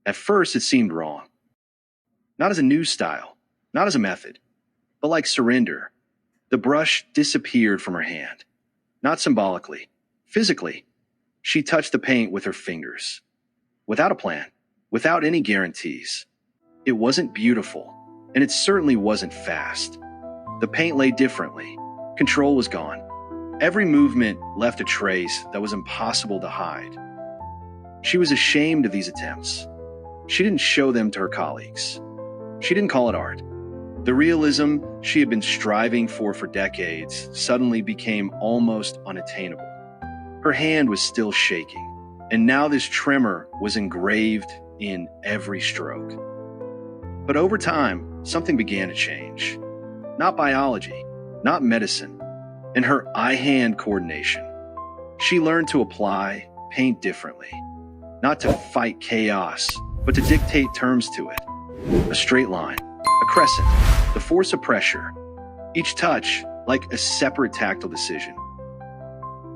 At first, it seemed wrong. Not as a new style, not as a method, but like surrender. The brush disappeared from her hand. Not symbolically, physically. She touched the paint with her fingers. Without a plan, without any guarantees. It wasn't beautiful, and it certainly wasn't fast. The paint lay differently. Control was gone. Every movement left a trace that was impossible to hide. She was ashamed of these attempts. She didn't show them to her colleagues. She didn't call it art. The realism she had been striving for decades suddenly became almost unattainable. Her hand was still shaking, and now this tremor was engraved in every stroke. But over time, something began to change. Not biology, not medicine, and her eye-hand coordination. She learned to apply paint differently, not to fight chaos, but to dictate terms to it. A straight line, a crescent, the force of pressure, each touch like a separate tactile decision.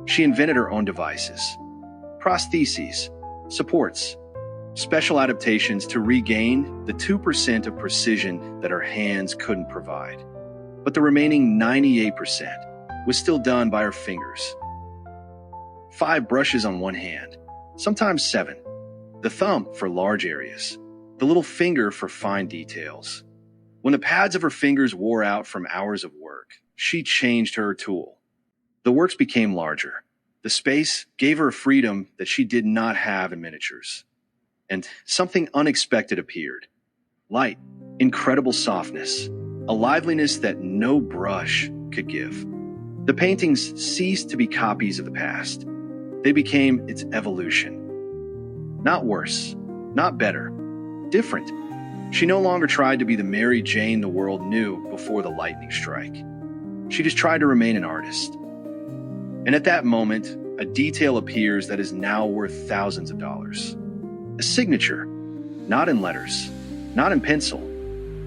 She invented her own devices, prostheses, supports, special adaptations to regain the 2% of precision that her hands couldn't provide. But the remaining 98% was still done by her fingers. 5 brushes on one hand, sometimes 7. The thumb for large areas, the little finger for fine details. When the pads of her fingers wore out from hours of work, she changed her tool. The works became larger. The space gave her a freedom that she did not have in miniatures. And something unexpected appeared. Light, incredible softness, a liveliness that no brush could give. The paintings ceased to be copies of the past. They became its evolution. Not worse, not better, different. She no longer tried to be the Mary Jane the world knew before the lightning strike. She just tried to remain an artist. And at that moment, a detail appears that is now worth thousands of dollars. A signature, not in letters, not in pencil,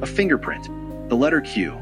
a fingerprint, the letter Q.